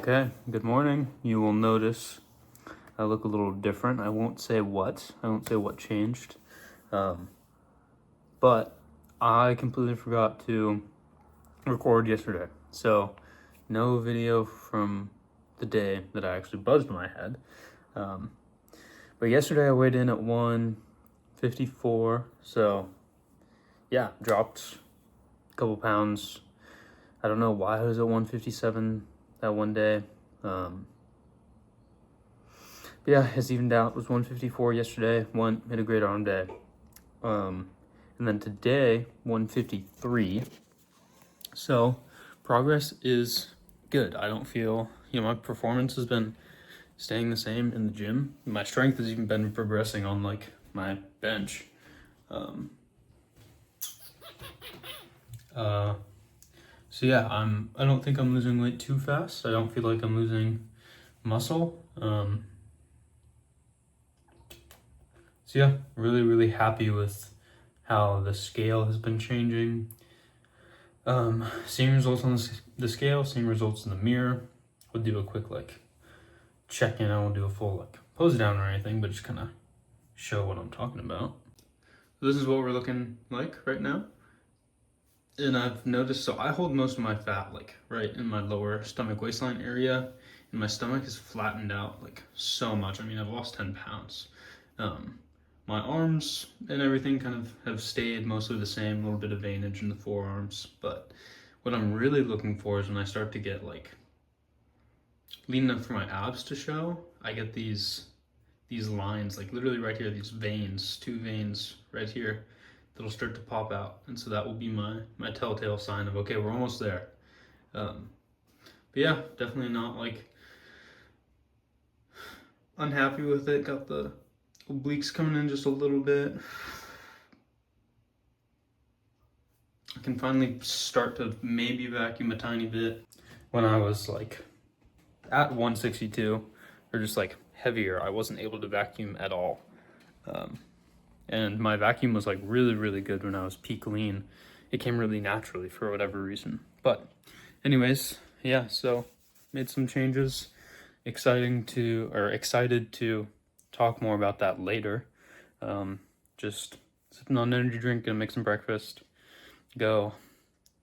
Okay, good morning. You will notice I look a little different. I won't say what. I won't say what changed. But I completely forgot to record yesterday. So, no video from the day that I actually buzzed my head. But yesterday I weighed in at 154. So, yeah, dropped a couple pounds. I don't know why I was at 157 that one day. But yeah, it's evened out. It was 154 yesterday. Hit a great arm day. And then today, 153. So progress is good. I don't feel, my performance has been staying the same in the gym. My strength has even been progressing on like my bench. So yeah, I don't think I'm losing weight too fast. I don't feel like I'm losing muscle. So yeah, really happy with how the scale has been changing. Seeing results on the scale, seeing results in the mirror. We'll do a quick check in. I won't do a full pose down or anything, but just kind of show what I'm talking about. This is what we're looking like right now. And I've noticed, so I hold most of my fat right in my lower stomach waistline area, and my stomach is flattened out so much. I mean, I've lost 10 pounds. My arms and everything kind of have stayed mostly the same, a little bit of veinage in the forearms, but what I'm really looking for is when I start to get lean enough for my abs to show, I get these lines, literally right here, these veins, two veins right here, that'll start to pop out. And so that will be my telltale sign of, okay, we're almost there. But yeah, definitely not unhappy with it. Got the obliques coming in just a little bit. I can finally start to maybe vacuum a tiny bit. When I was at 162 or just heavier, I wasn't able to vacuum at all. And my vacuum was really good when I was peak lean. It came really naturally for whatever reason. But anyways, yeah, so made some changes. Excited to talk more about that later. Just sipping on an energy drink, gonna make some breakfast, go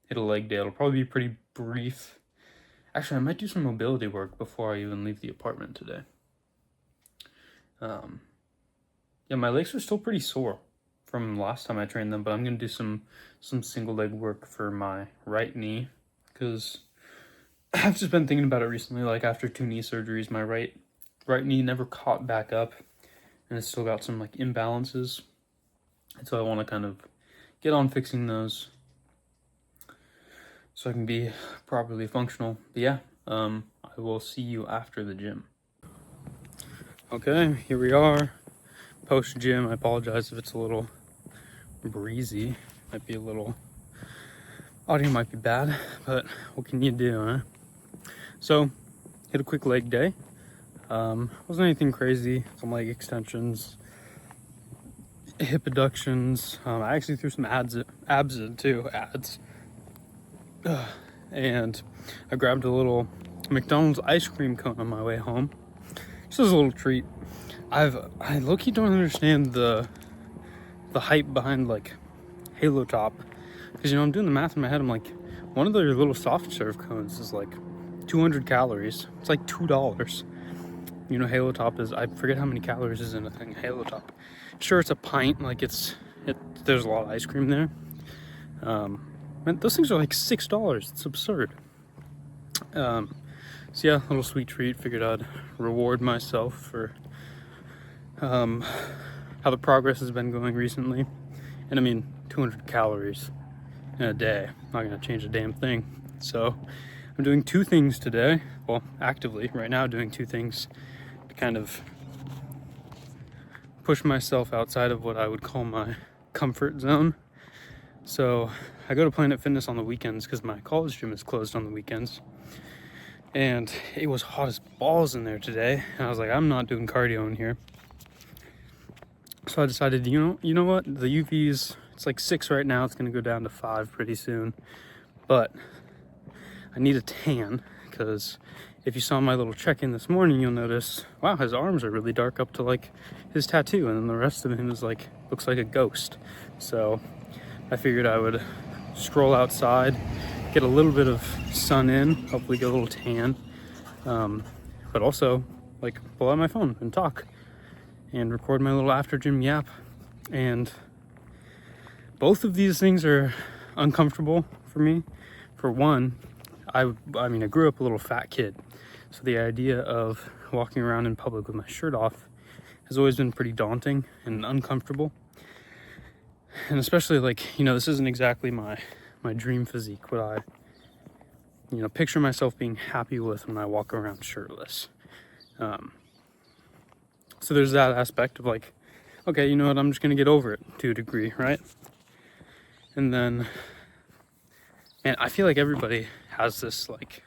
hit a leg day. It'll probably be pretty brief. Actually, I might do some mobility work before I even leave the apartment today. Yeah, my legs are still pretty sore from last time I trained them, but I'm gonna do some single leg work for my right knee, because I've just been thinking about it recently. After 2 knee surgeries, my right knee never caught back up, and it's still got some imbalances, and so I want to kind of get on fixing those so I can be properly functional. But yeah, I will see you after the gym. Okay, here we are. Post gym. I apologize if it's a little breezy. Might be a little audio might be bad, but what can you do, huh? So hit a quick leg day. Wasn't anything crazy. Some leg extensions, hip adductions. I actually threw some abs in too. And I grabbed a little McDonald's ice cream cone on my way home. Just as a little treat. I low-key don't understand the hype behind Halo Top, because I'm doing the math in my head. I'm one of their little soft serve cones is 200 calories. It's $2. Halo Top is, I forget how many calories is in a thing. Halo Top, sure, it's a pint. There's a lot of ice cream there. Man, those things are $6. It's absurd. So yeah, a little sweet treat. Figured I'd reward myself for how the progress has been going recently. And I mean, 200 calories in a day, not gonna change a damn thing. So I'm doing 2 things today. Well, actively right now doing 2 things to kind of push myself outside of what I would call my comfort zone. So I go to Planet Fitness on the weekends because my college gym is closed on the weekends. And it was hot as balls in there today. And I was I'm not doing cardio in here. So I decided, you know what? The UV's, it's 6 right now. It's going to go down to 5 pretty soon. But I need a tan because if you saw my little check-in this morning, you'll notice, wow, his arms are really dark up to like his tattoo, and then the rest of him is like, looks like a ghost. So I figured I would stroll outside, get a little bit of sun in, hopefully get a little tan, but also like pull out my phone and talk and record my little after gym yap. And both of these things are uncomfortable for me. For one, I mean, I grew up a little fat kid, so the idea of walking around in public with my shirt off has always been pretty daunting and uncomfortable. And especially like, you know, this isn't exactly my dream physique, what I, you know, picture myself being happy with when I walk around shirtless. So there's that aspect of like, okay, you know what, I'm just gonna get over it to a degree, right? And then, man, I feel like everybody has this like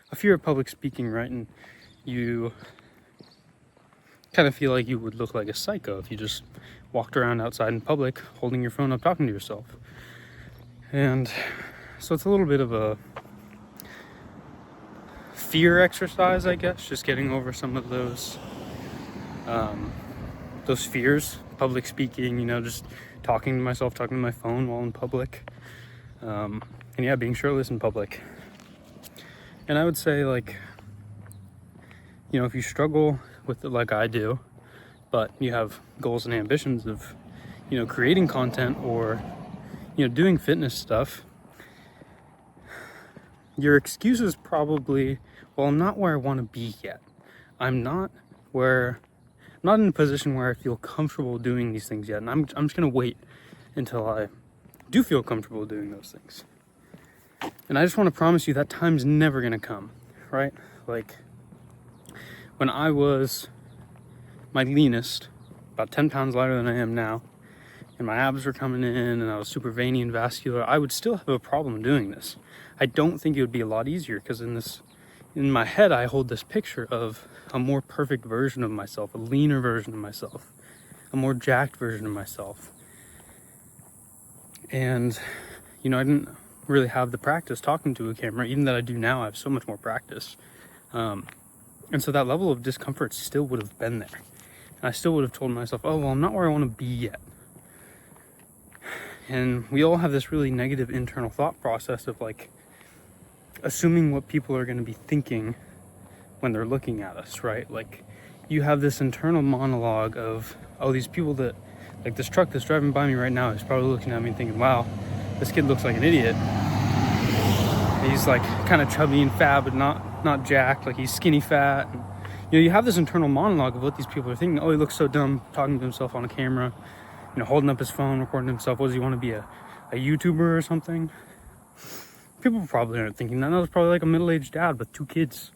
a fear of public speaking, right? And you kind of feel like you would look like a psycho if you just walked around outside in public holding your phone up talking to yourself. And so it's a little bit of a fear exercise, I guess, just getting over some of those fears, public speaking, you know, just talking to myself, talking to my phone while in public, and yeah, being shirtless in public. And I would say, like, you know, if you struggle with it like I do, but you have goals and ambitions of, you know, creating content or, you know, doing fitness stuff, your excuse is probably, well, I'm not where I want to be yet. I'm not in a position where I feel comfortable doing these things yet. And I'm just going to wait until I do feel comfortable doing those things. And I just want to promise you that time's never going to come, right? Like, when I was my leanest, about 10 pounds lighter than I am now, and my abs were coming in and I was super veiny and vascular, I would still have a problem doing this. I don't think it would be a lot easier, because in my head, I hold this picture of a more perfect version of myself, a leaner version of myself, a more jacked version of myself. And, you know, I didn't really have the practice talking to a camera, even that I do now. I have so much more practice. And so that level of discomfort still would have been there. And I still would have told myself, oh, well, I'm not where I want to be yet. And we all have this really negative internal thought process of like assuming what people are going to be thinking when they're looking at us, right? Like, you have this internal monologue of, oh, these people that, like this truck that's driving by me right now is probably looking at me and thinking, wow, this kid looks like an idiot. He's like kind of chubby and fat, but not jacked, like he's skinny fat. And, you know, you have this internal monologue of what these people are thinking. Oh, he looks so dumb talking to himself on a camera, you know, holding up his phone, recording himself. What does he want to be, a YouTuber or something? People probably aren't thinking that. That was probably like a middle-aged dad with 2 kids.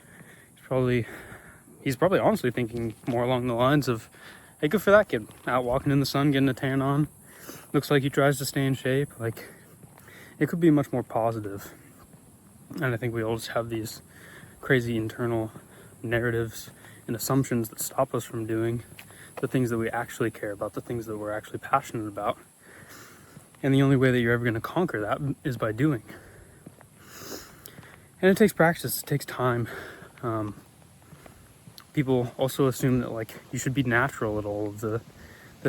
He's probably honestly thinking more along the lines of, hey, good for that kid, out walking in the sun, getting a tan on. Looks like he tries to stay in shape. Like, it could be much more positive. And I think we all just have these crazy internal narratives and assumptions that stop us from doing the things that we actually care about, the things that we're actually passionate about. And the only way that you're ever going to conquer that is by doing. And it takes practice, it takes time. People also assume that like you should be natural at all of the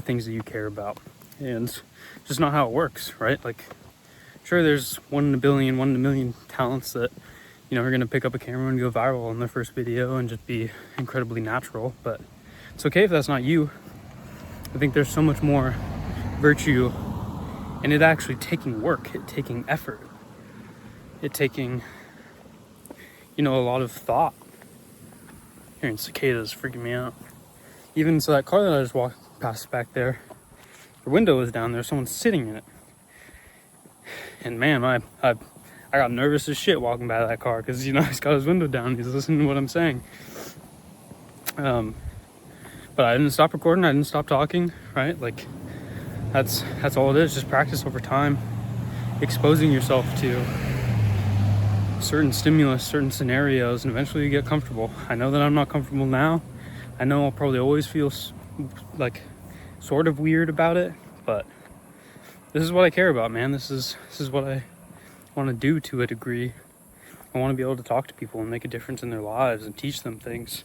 things that you care about. And it's just not how it works, right? Like, sure, there's 1 in a billion, 1 in a million talents that, you know, are going to pick up a camera and go viral in their first video and just be incredibly natural. But it's okay if that's not you. I think there's so much more virtue in it actually taking work, it taking effort, it taking, you know, a lot of thought. Hearing cicadas freaking me out. Even so, that car that I just walked past back there, the window was down there, someone's sitting in it. And man, I got nervous as shit walking by that car, because, you know, he's got his window down, he's listening to what I'm saying. But I didn't stop recording, I didn't stop talking, right? Like, that's all it is, just practice over time, exposing yourself to certain stimulus, certain scenarios, and eventually you get comfortable. I know that I'm not comfortable now. I know I'll probably always feel like sort of weird about it, but this is what I care about, man. This is what I want to do to a degree. I want to be able to talk to people and make a difference in their lives and teach them things.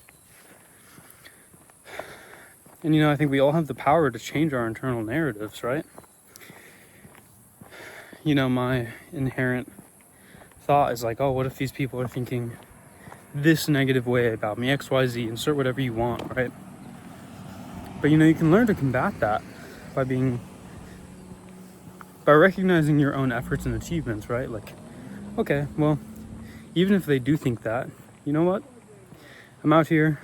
And I think we all have the power to change our internal narratives, right? My inherent thought is like, oh, what if these people are thinking this negative way about me, XYZ, insert whatever you want, right? But you can learn to combat that by recognizing your own efforts and achievements, right? Like, okay, well, even if they do think that, you know what? I'm out here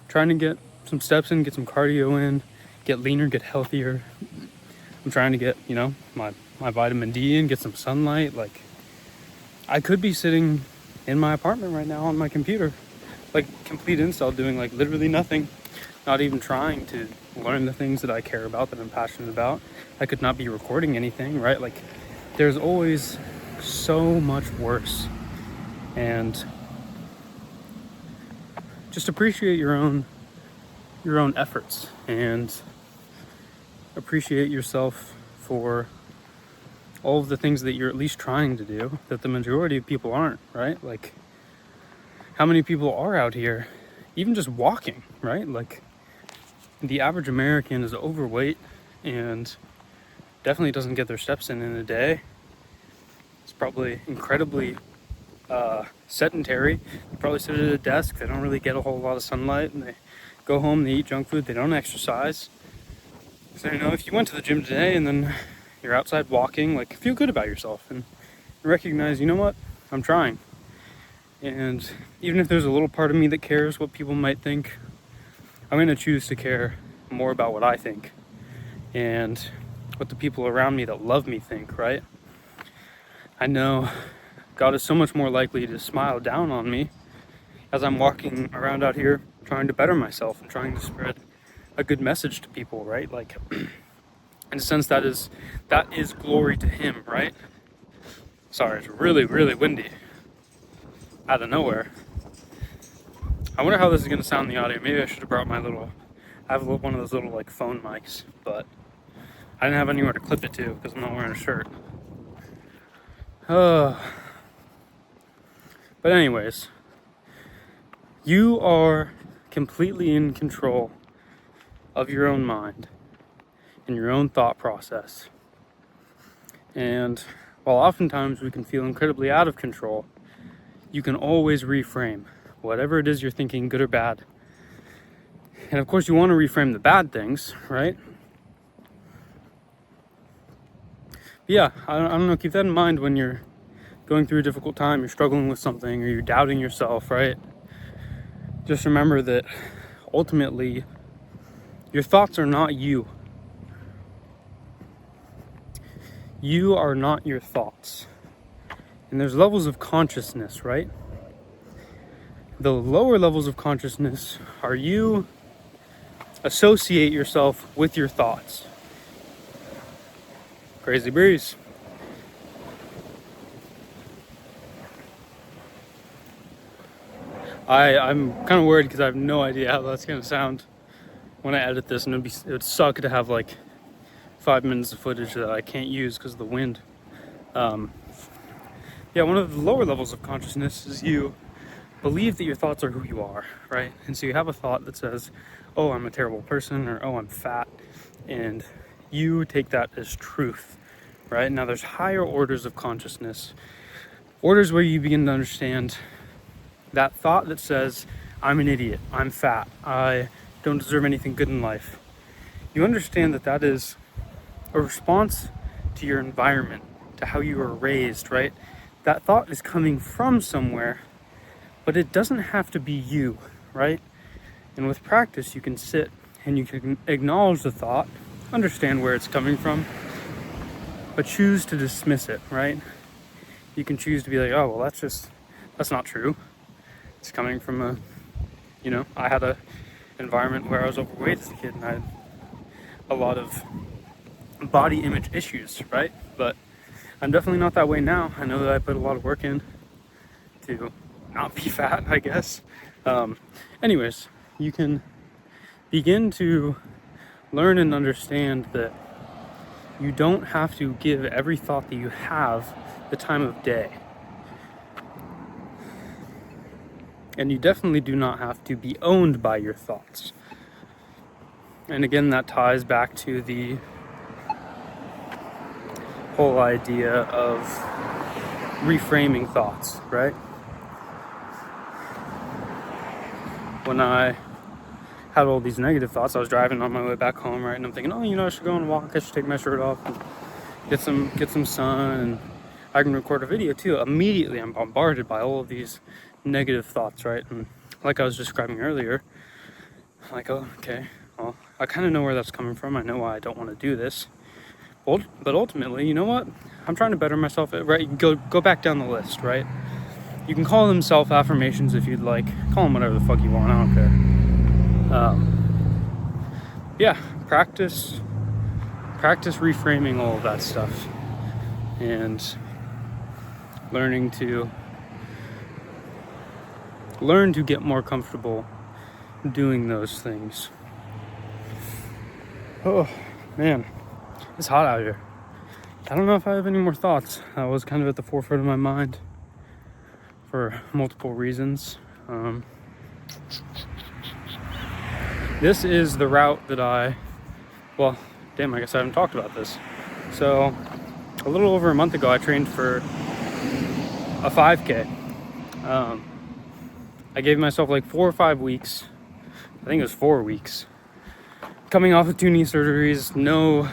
trying to get some steps in, get some cardio in, get leaner, get healthier. I'm trying to get, my vitamin D in, get some sunlight. Like, I could be sitting in my apartment right now on my computer, like complete install, doing like literally nothing, not even trying to learn the things that I care about, that I'm passionate about. I could not be recording anything, right? Like, there's always so much worse. And just appreciate your own efforts, and appreciate yourself for all of the things that you're at least trying to do that the majority of people aren't, right? Like, how many people are out here even just walking, right? Like, the average American is overweight and definitely doesn't get their steps in a day. It's probably incredibly sedentary. They probably sit at a desk. They don't really get a whole lot of sunlight, and they go home, they eat junk food, they don't exercise. So, if you went to the gym today and then you're outside walking, like, feel good about yourself and recognize, you know what, I'm trying. And even if there's a little part of me that cares what people might think, I'm going to choose to care more about what I think and what the people around me that love me think, right? I know God is so much more likely to smile down on me as I'm walking around out here trying to better myself and trying to spread a good message to people, right? Like, in a sense, that is glory to Him, right? Sorry, it's really, really windy out of nowhere. I wonder how this is going to sound in the audio. Maybe I should have brought I have one of those little like phone mics, but I didn't have anywhere to clip it to because I'm not wearing a shirt. But anyways, you are completely in control of your own mind and your own thought process. And while oftentimes we can feel incredibly out of control, you can always reframe whatever it is you're thinking, good or bad. And of course, you want to reframe the bad things, right? But yeah, I don't know, keep that in mind when you're going through a difficult time, you're struggling with something, or you're doubting yourself, right? Just remember that ultimately, your thoughts are not you. You are not your thoughts. And there's levels of consciousness, right? The lower levels of consciousness are you associate yourself with your thoughts. Crazy breeze. I'm kind of worried because I have no idea how that's going to sound when I edit this, and it would suck to have like 5 minutes of footage that I can't use because of the wind. Yeah, one of the lower levels of consciousness is you believe that your thoughts are who you are, right? And so you have a thought that says, oh, I'm a terrible person, or oh, I'm fat, and you take that as truth, right? Now there's higher orders of consciousness, orders where you begin to understand that thought that says, I'm an idiot, I'm fat, I don't deserve anything good in life. You understand that that is a response to your environment, to how you were raised, right? That thought is coming from somewhere, but it doesn't have to be you, right? And with practice, you can sit and you can acknowledge the thought, understand where it's coming from, but choose to dismiss it, right? You can choose to be like, oh, well, that's not true. It's coming from I had an environment where I was overweight as a kid, and I had a lot of body image issues, right? But I'm definitely not that way now. I know that I put a lot of work in to not be fat, I guess. Anyways, you can begin to learn and understand that you don't have to give every thought that you have the time of day. And you definitely do not have to be owned by your thoughts. And again, that ties back to the whole idea of reframing thoughts, right? When I had all these negative thoughts, I was driving on my way back home, right? And I'm thinking, oh, I should go on a walk. I should take my shirt off and get some sun, and I can record a video too. Immediately, I'm bombarded by all of these negative thoughts, right? And like I was describing earlier, I'm like, oh, okay, well, I kind of know where that's coming from. I know why I don't want to do this. But ultimately, you know what? I'm trying to better myself, right? Go back down the list, right? You can call them self-affirmations if you'd like. Call them whatever the fuck you want. I don't care. Yeah, practice reframing all of that stuff, and learn to get more comfortable doing those things. Oh man, it's hot out here. I don't know if I have any more thoughts. That was kind of at the forefront of my mind for multiple reasons. This is the route that I guess I haven't talked about this. So a little over a month ago, I trained for a 5K. I gave myself like 4 or 5 weeks. I think it was 4 weeks. Coming off of 2 knee surgeries, no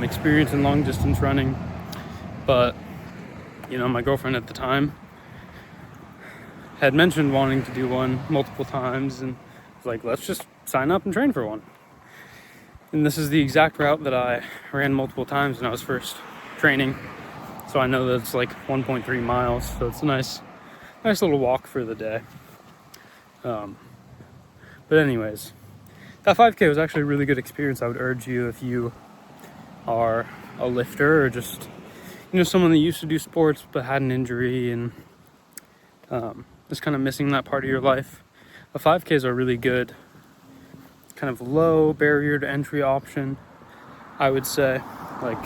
experience in long distance running. But, my girlfriend at the time had mentioned wanting to do one multiple times, and was like, let's just sign up and train for one. And this is the exact route that I ran multiple times when I was first training. So I know that it's like 1.3 miles. So it's a nice little walk for the day. But anyways, that 5K was actually a really good experience. I would urge you, if you are a lifter or just, someone that used to do sports but had an injury and just kind of missing that part of your life, the 5Ks are really good. Kind of low barrier to entry option, I would say. Like,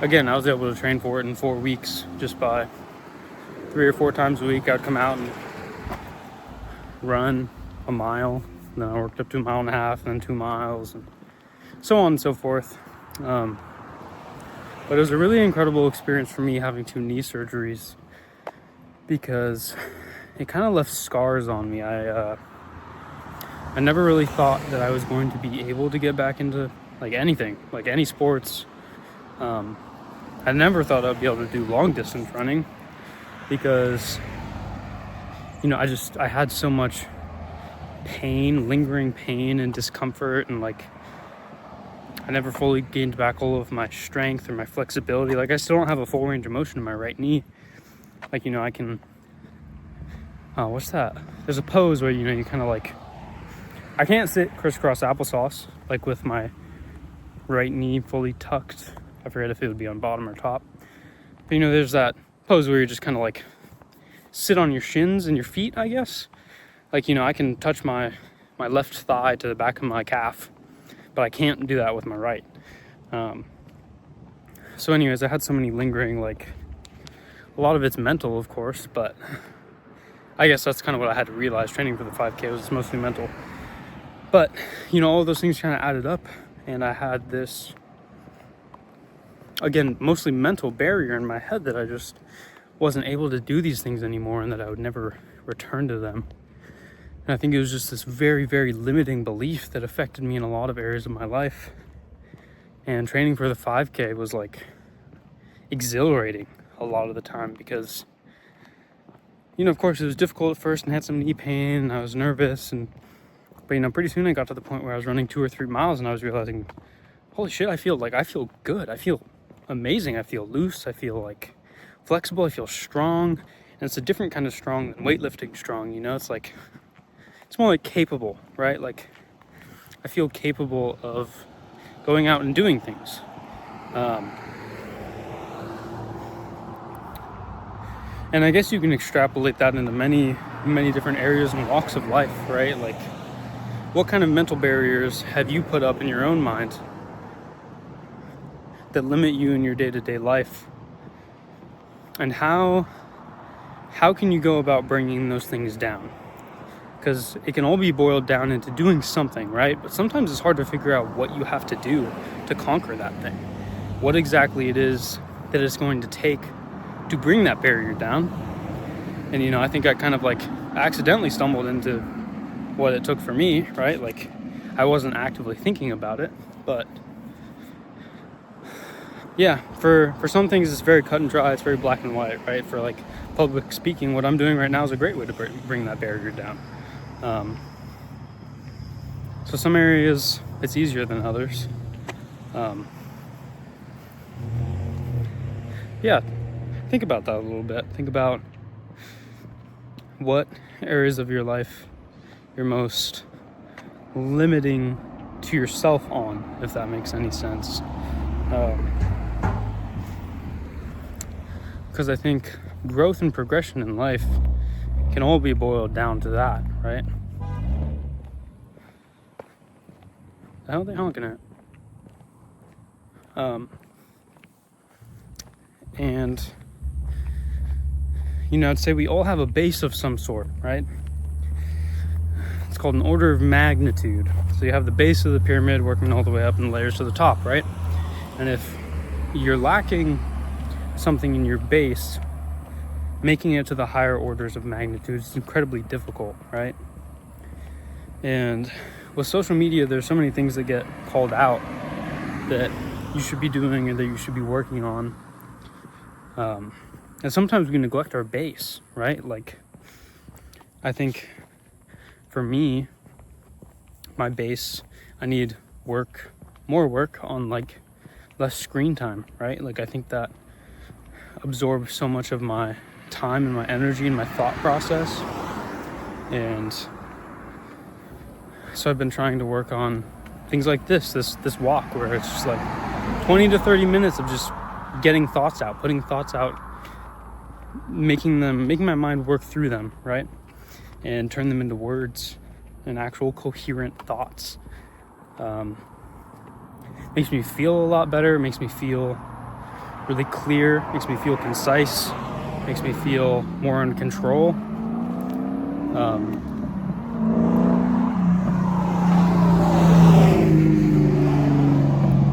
again, I was able to train for it in 4 weeks just by 3 or 4 times a week. I'd come out and run a mile, and then I worked up to 1.5 miles, and then 2 miles, and so on and so forth. But it was a really incredible experience for me having 2 knee surgeries, because it kind of left scars on me. I never really thought that I was going to be able to get back into anything, like any sports. I never thought I'd be able to do long distance running, because I had so much pain, lingering pain and discomfort, and I never fully gained back all of my strength or my flexibility. I still don't have a full range of motion in my right knee. I can, what's that? There's a pose where you kind of I can't sit crisscross applesauce, with my right knee fully tucked. I forget if it would be on bottom or top. But there's that pose where you just kind of sit on your shins and your feet, I guess. I can touch my left thigh to the back of my calf, but I can't do that with my right. So anyways, I had so many lingering, a lot of it's mental, of course, but I guess that's kind of what I had to realize. Training for the 5K was mostly mental. But, all of those things kind of added up, and I had this, again, mostly mental barrier in my head that I just wasn't able to do these things anymore, and that I would never return to them. And I think it was just this very, very limiting belief that affected me in a lot of areas of my life. And training for the 5K was exhilarating a lot of the time, because, of course it was difficult at first and had some knee pain, and I was nervous, but pretty soon I got to the point where I was running 2 or 3 miles, and I was realizing, holy shit, I feel good. I feel amazing. I feel loose. I feel flexible. I feel strong. And it's a different kind of strong than weightlifting strong. It's more capable, right? I feel capable of going out and doing things. And I guess you can extrapolate that into many, many different areas and walks of life, right? What kind of mental barriers have you put up in your own mind that limit you in your day-to-day life? And how how can you go about bringing those things down? Because it can all be boiled down into doing something, right? But sometimes it's hard to figure out what you have to do to conquer that thing. What exactly it is that it's going to take to bring that barrier down. And, you know, I think I kind of like accidentally stumbled into what it took for me, right? Like, I wasn't actively thinking about it, but yeah, for some things it's very cut and dry, it's very black and white, right? For like public speaking, what I'm doing right now is a great way to bring that barrier down. So some areas it's easier than others. Yeah, think about that a little bit. Think about what areas of your life you're most limiting to yourself on, if that makes any sense. Because I think growth and progression in life can all be boiled down to that, right? The hell are they honking at? And, you know, I'd say we all have a base of some sort, right? It's called an order of magnitude. So you have the base of the pyramid working all the way up in layers to the top, right? And if you're lacking something in your base, making it to the higher orders of magnitude is incredibly difficult, right? And with social media, there's so many things that get called out that you should be doing or that you should be working on. And sometimes we neglect our base, right? Like, I think for me, my base, I need more work on like less screen time, right? Like, I think that absorbs so much of my time and my energy and my thought process. And so I've been trying to work on things like this walk, where it's just like 20 to 30 minutes of just getting thoughts out, putting thoughts out, making my mind work through them, right? And turn them into words and actual coherent thoughts. Makes me feel a lot better, makes me feel really clear, makes me feel concise, makes me feel more in control.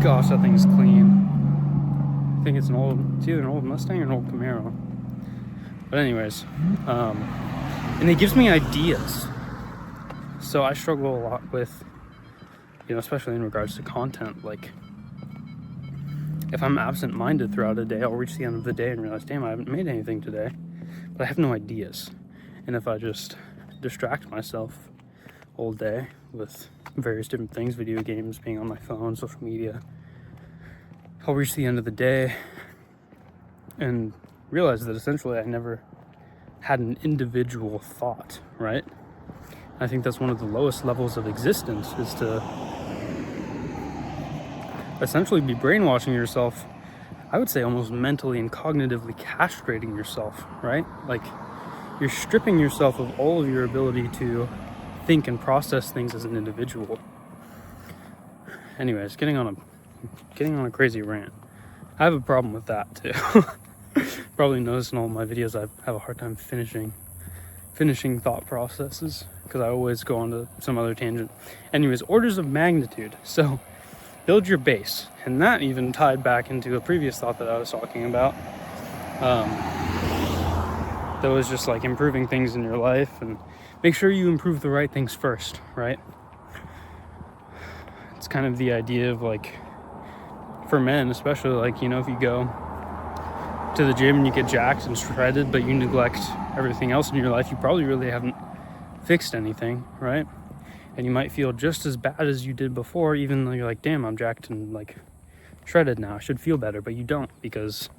Gosh, that thing's clean. I think it's either an old Mustang or an old Camaro. But anyways, and it gives me ideas. So I struggle a lot with, you know, especially in regards to content. Like, if I'm absent-minded throughout a day, I'll reach the end of the day and realize, damn, I haven't made anything today, but I have no ideas. And if I just distract myself all day with various different things, video games, being on my phone, social media, I'll reach the end of the day and realize that essentially I never had an individual thought, right? I think that's one of the lowest levels of existence, is to essentially be brainwashing yourself. I would say almost mentally and cognitively castrating yourself, right? Like, you're stripping yourself of all of your ability to think and process things as an individual. Anyways, getting on a crazy rant. I have a problem with that too. Probably noticed in all my videos I have a hard time finishing thought processes, because I always go on to some other tangent. Anyways, orders of magnitude. So build your base, and that even tied back into a previous thought that I was talking about. That was just like improving things in your life, and make sure you improve the right things first, right? It's kind of the idea of, like, for men especially, like, you know, if you go to the gym and you get jacked and shredded, but you neglect everything else in your life, you probably really haven't fixed anything, right? And you might feel just as bad as you did before, even though you're like, damn, I'm jacked and like shredded now, I should feel better. But you don't, because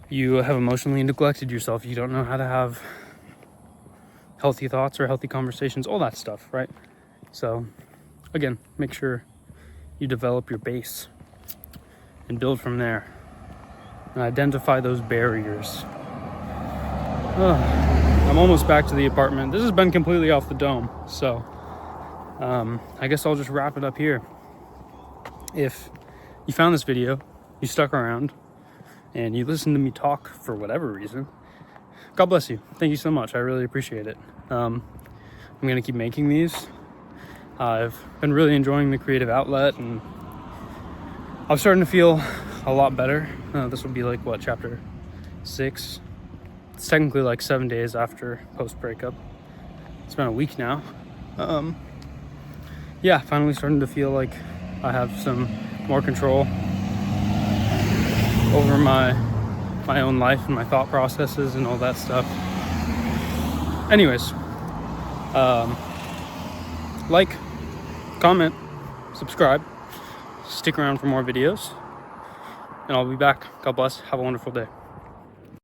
you have emotionally neglected yourself. You don't know how to have healthy thoughts or healthy conversations, all that stuff, right? So again, make sure you develop your base and build from there, and identify those barriers. I'm almost back to the apartment. This has been completely off the dome, so I guess I'll just wrap it up here. If you found this video, you stuck around, and you listened to me talk for whatever reason, God bless you. Thank you so much. I really appreciate it. I'm going to keep making these. I've been really enjoying the creative outlet, and I'm starting to feel a lot better. This will be like, what, chapter 6? It's technically like 7 days after post-breakup. It's been a week now. Yeah, finally starting to feel like I have some more control over my own life and my thought processes and all that stuff. Anyways, like, comment, subscribe, stick around for more videos, and I'll be back. God bless. Have a wonderful day.